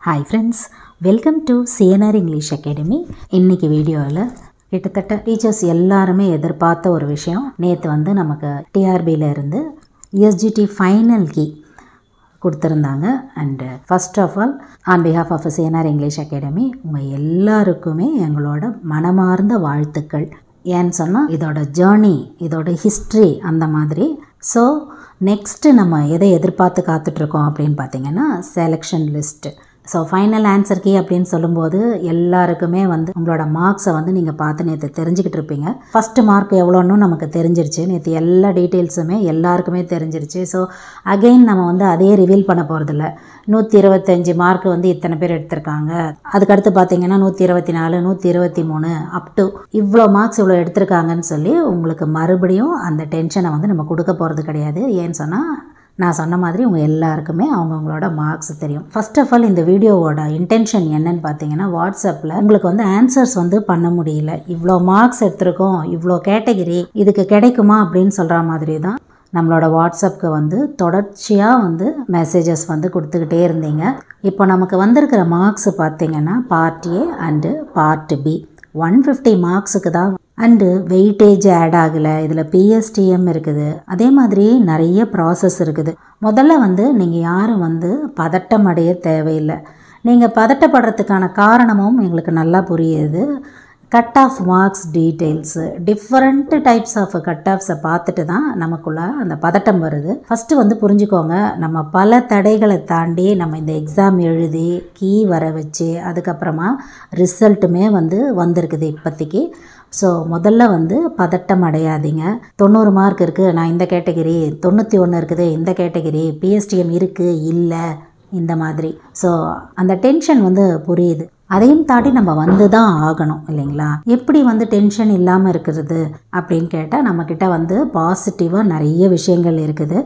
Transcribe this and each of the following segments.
Hi friends, welcome to CNR English Academy. இன்னைக்கு வீடியோவில் கிட்டத்தட்ட டீச்சர்ஸ் எல்லாருமே எதிர்பார்த்த ஒரு விஷயம் நேற்று வந்து நமக்கு டிஆர்பியில் இருந்து ESGT ஃபைனல் கீ கொடுத்துருந்தாங்க. And first of all on behalf of CNR English Academy உங்கள் எல்லாருக்குமே எங்களோட மனமார்ந்த வாழ்த்துக்கள். ஏன்னு சொன்னால் இதோட ஜேர்னி, இதோட ஹிஸ்ட்ரி அந்த மாதிரி. ஸோ நெக்ஸ்ட்டு நம்ம எதை எதிர்பார்த்து காத்துட்ருக்கோம் அப்படின்னு பார்த்தீங்கன்னா selection list. So final answer key அப்படின்னு சொல்லும்போது எல்லாருக்குமே வந்து உங்களோட மார்க்ஸை வந்து நீங்கள் பார்த்து நேற்று தெரிஞ்சுக்கிட்டு இருப்பீங்க. ஃபஸ்ட்டு மார்க் எவ்வளோன்னு நமக்கு தெரிஞ்சிருச்சு. நேற்று எல்லா டீட்டெயில்ஸுமே எல்லாருக்குமே தெரிஞ்சிருச்சு. ஸோ அகெயின் நம்ம வந்து அதே ரிவீல் பண்ண போகிறதில்ல. 125 மார்க் வந்து இத்தனை பேர் எடுத்திருக்காங்க, அதுக்கடுத்து பார்த்தீங்கன்னா 124, 123 அப் டு இவ்வளோ மார்க்ஸ் இவ்வளோ எடுத்திருக்காங்கன்னு சொல்லி உங்களுக்கு மறுபடியும் அந்த டென்ஷனை வந்து நம்ம கொடுக்க போகிறது கிடையாது. ஏன்னு சொன்னால் நான் சொன்ன மாதிரி உங்கள் எல்லாருக்குமே அவங்கவுங்களோட மார்க்ஸ் தெரியும். ஃபர்ஸ்ட் ஆஃப் ஆல் இந்த வீடியோவோட இன்டென்ஷன் என்னன்னு பார்த்தீங்கன்னா, வாட்ஸ்அப்பில் உங்களுக்கு வந்து ஆன்சர்ஸ் வந்து பண்ண முடியல, இவ்வளோ மார்க்ஸ் எடுத்திருக்கோம், இவ்வளோ கேட்டகிரி இதுக்கு கிடைக்குமா அப்படின்னு சொல்கிற மாதிரி தான் நம்மளோட வாட்ஸ்அப்புக்கு வந்து தொடர்ச்சியாக வந்து மெசேஜஸ் வந்து கொடுத்துக்கிட்டே இருந்தீங்க. இப்போ நமக்கு வந்திருக்கிற மார்க்ஸ் பார்த்தீங்கன்னா part A and part B 150 மார்க்ஸுக்கு தான். அண்டு வெயிட்டேஜ் ஆட் ஆகலை, இதில் PSTM இருக்குது, அதே மாதிரி நிறைய ப்ராசஸ் இருக்குது. முதல்ல வந்து நீங்கள் யாரும் வந்து பதட்டம் அடைய தேவையில்லை. நீங்கள் பதட்டப்படுறதுக்கான காரணமும் எங்களுக்கு நல்லா புரியுது. Cut off marks details, different types of cut ஆஃப்ஸை பார்த்துட்டு தான் நமக்குள்ள அந்த பதட்டம் வருது. ஃபஸ்ட்டு வந்து புரிஞ்சுக்கோங்க, நம்ம பல தடைகளை தாண்டி நம்ம இந்த எக்ஸாம் எழுதி கீ வர வச்சு அதுக்கப்புறமா ரிசல்ட்டுமே வந்து வந்திருக்குது இப்போதைக்கு. ஸோ முதல்ல வந்து பதட்டம் அடையாதீங்க. 90 மார்க் இருக்குது, நான் இந்த கேட்டகிரி, 91 இருக்குது இந்த கேட்டகிரி, PSTM இருக்குது இல்லை இந்த மாதிரி. ஸோ அந்த டென்ஷன் வந்து புரியுது. அதையும் தாண்டி நம்ம வந்து தான் ஆகணும் இல்லைங்களா? எப்படி வந்து டென்ஷன் இல்லாமல் இருக்கிறது அப்படின்னு கேட்டால் நம்மக்கிட்ட வந்து பாசிட்டிவாக நிறைய விஷயங்கள் இருக்குது.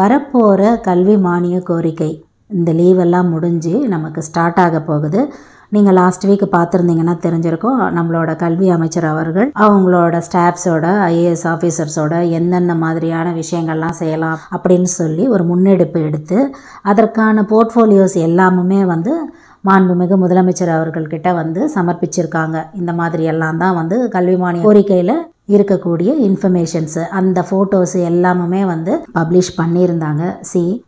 வரப்போகிற கல்வி மானிய கோரிக்கை இந்த லீவெல்லாம் முடிஞ்சு நமக்கு ஸ்டார்ட் ஆக போகுது. நீங்கள் லாஸ்ட் வீக் பார்த்துருந்தீங்கன்னா தெரிஞ்சிருக்கும், நம்மளோட கல்வி அமைச்சர் அவர்கள் அவங்களோட ஸ்டாஃப்ஸோட IAS ஆஃபீஸர்ஸோட எந்தெந்த மாதிரியான விஷயங்கள்லாம் செய்யலாம் அப்படின்னு சொல்லி ஒரு முன்னெடுப்பு எடுத்து அதற்கான போர்ட்ஃபோலியோஸ் எல்லாமுமே வந்து மாண்புமிகு முதலமைச்சர் அவர்கள்கிட்ட வந்து சமர்ப்பிச்சிருக்காங்க. இந்த மாதிரி எல்லாம் தான் வந்து கல்வி மானிய கோரிக்கையில் இருக்கக்கூடிய இன்ஃபர்மேஷன்ஸு, அந்த ஃபோட்டோஸ் எல்லாமே வந்து பப்ளிஷ் பண்ணியிருந்தாங்க.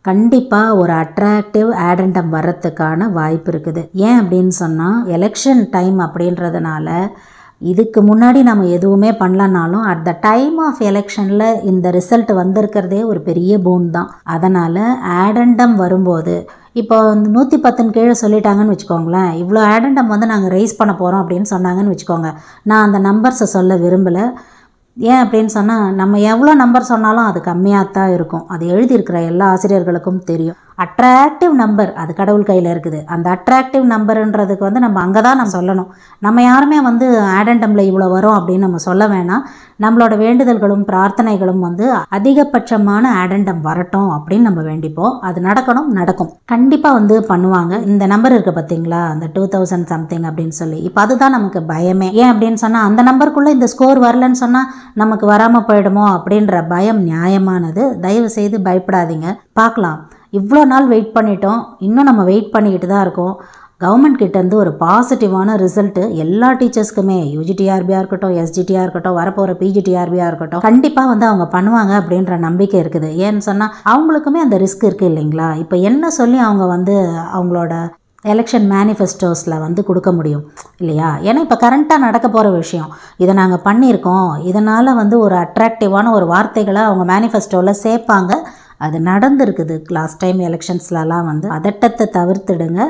கண்டிப்பாக ஒரு அட்ராக்டிவ் ஆடண்டம் வர்றதுக்கான வாய்ப்பு இருக்குது. ஏன் அப்படின்னு சொன்னால் எலெக்ஷன் டைம் அப்படின்றதுனால இதுக்கு முன்னாடி நம்ம எதுவுமே பண்ணலனாலும் அட் த டைம் ஆஃப் எலெக்ஷனில் இந்த ரிசல்ட் வந்திருக்கிறதே ஒரு பெரிய போன் தான். அதனால் ஆடண்டம் வரும்போது இப்போ வந்து 110 கீழே சொல்லிட்டாங்கன்னு வச்சுக்கோங்களேன், இவ்வளோ ஆடண்டம் வந்து நாங்கள் ரைஸ் பண்ண போகிறோம் அப்படின்னு சொன்னாங்கன்னு வச்சுக்கோங்க. நான் அந்த நம்பர்ஸை சொல்ல விரும்பலை. ஏன் அப்படின்னு சொன்னால் நம்ம எவ்வளோ நம்பர் சொன்னாலும் அது கம்மியாக தான் இருக்கும். அது எழுதியிருக்கிற எல்லா ஆசிரியர்களுக்கும் தெரியும். அட்ராக்டிவ் நம்பர் அது கடவுள் கையில் இருக்குது. அந்த அட்ராக்டிவ் நம்பருன்றதுக்கு வந்து நம்ம அங்கே தான் நம்ம சொல்லணும். நம்ம யாருமே வந்து ஆடண்டமில் இவ்வளோ வரும் அப்படின்னு நம்ம சொல்ல வேணாம். நம்மளோட வேண்டுதல்களும் பிரார்த்தனைகளும் வந்து அதிகபட்சமான ஆடண்டம் வரட்டும் அப்படின்னு நம்ம வேண்டிப்போம். அது நடக்கும் கண்டிப்பாக வந்து பண்ணுவாங்க. இந்த நம்பர் இருக்குது பார்த்தீங்களா, அந்த 2000 சம்திங் அப்படின்னு சொல்லி, இப்போ அதுதான் நமக்கு பயமே. ஏன் அப்படின்னு சொன்னால் அந்த நம்பருக்குள்ளே இந்த ஸ்கோர் வரலன்னு சொன்னால் நமக்கு வராமல் போயிடுமோ அப்படின்ற பயம் நியாயமானது. தயவு செய்து பயப்படாதீங்க. பார்க்கலாம், இவ்வளோ நாள் வெயிட் பண்ணிட்டோம், இன்னும் நம்ம வெயிட் பண்ணிக்கிட்டு தான் இருக்கோம். கவர்மெண்ட் கிட்டேருந்து ஒரு பாசிட்டிவான ரிசல்ட்டு எல்லா டீச்சர்ஸ்க்குமே, UGTRBயாக இருக்கட்டும், SGTயாக இருக்கட்டும், வரப்போகிற PGTRBயாக இருக்கட்டும், கண்டிப்பாக வந்து அவங்க பண்ணுவாங்க அப்படின்ற நம்பிக்கை இருக்குது. ஏன்னு சொன்னால் அவங்களுக்குமே அந்த ரிஸ்க் இருக்குது இல்லைங்களா? இப்போ என்ன சொல்லி அவங்க வந்து அவங்களோட எலெக்ஷன் மேனிஃபெஸ்டோஸில் வந்து கொடுக்க முடியும் இல்லையா? ஏன்னா இப்போ கரண்ட்டாக நடக்க போகிற விஷயம், இதை நாங்கள் பண்ணியிருக்கோம், இதனால் வந்து ஒரு அட்ராக்டிவான ஒரு வார்த்தைகளை அவங்க மேனிஃபெஸ்டோவில் சேர்ப்பாங்க. அது நடந்துருக்குது லாஸ்ட் டைம் எலெக்ஷன்ஸ்லலாம். வந்து பதட்டத்தை தவிர்த்துடுங்க.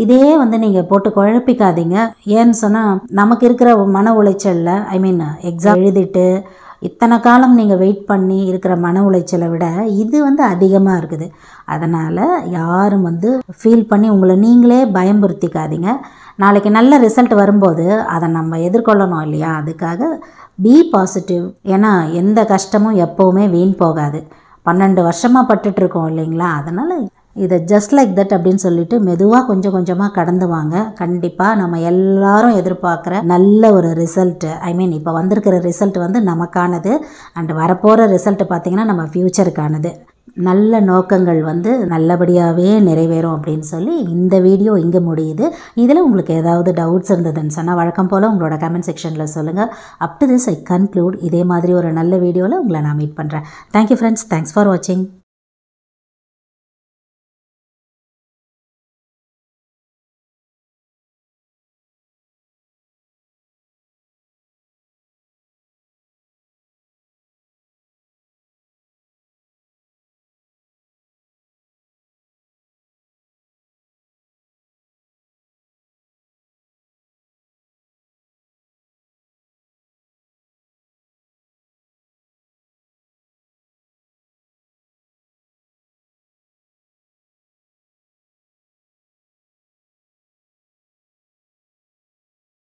இதே வந்து நீங்கள் போட்டு குழப்பிக்காதீங்க. ஏன்னு சொன்னால் நமக்கு இருக்கிற மன உளைச்சலில் எக்ஸாம் எழுதிட்டு இத்தனை காலம் நீங்கள் வெயிட் பண்ணி இருக்கிற மன உளைச்சலை விட இது வந்து அதிகமாக இருக்குது. அதனால் யாரும் வந்து ஃபீல் பண்ணி உங்களை நீங்களே பயம்புறுத்திக்காதீங்க. நாளைக்கு நல்ல ரிசல்ட் வரும்போது அதை நம்ம எதிர்கொள்ளணும் இல்லையா? அதுக்காக பி பாசிட்டிவ். ஏன்னா எந்த கஷ்டமும் எப்போவுமே வீண் போகாது. 12 வருஷமாக பட்டுட்ருக்கோம் இல்லைங்களா? அதனால் இதை ஜஸ்ட் லைக் தட் அப்படின்னு சொல்லிட்டு மெதுவாக கொஞ்சம் கொஞ்சமாக கடந்து வாங்க. கண்டிப்பாக நம்ம எல்லாரும் எதிர்பார்க்குற நல்ல ஒரு ரிசல்ட்டு, இப்போ வந்திருக்கிற ரிசல்ட் வந்து நமக்கானது. அண்ட் வரப்போகிற ரிசல்ட்டு பார்த்திங்கன்னா நம்ம ஃப்யூச்சருக்கானது. நல்ல நோக்கங்கள் வந்து நல்லபடியாகவே நிறைவேறும் அப்படின்னு சொல்லி இந்த வீடியோ இங்கே முடியுது. இதில் உங்களுக்கு ஏதாவது டவுட்ஸ் இருந்ததுன்னு சொன்னால் வழக்கம் போல் உங்களோட கமெண்ட் செக்ஷனில் சொல்லுங்கள். Up to this I conclude. இதே மாதிரி ஒரு நல்ல வீடியோவில் உங்களை நான் மீட் பண்ணுறேன். Thank you friends. தேங்க்ஸ் ஃபார் வாட்சிங்.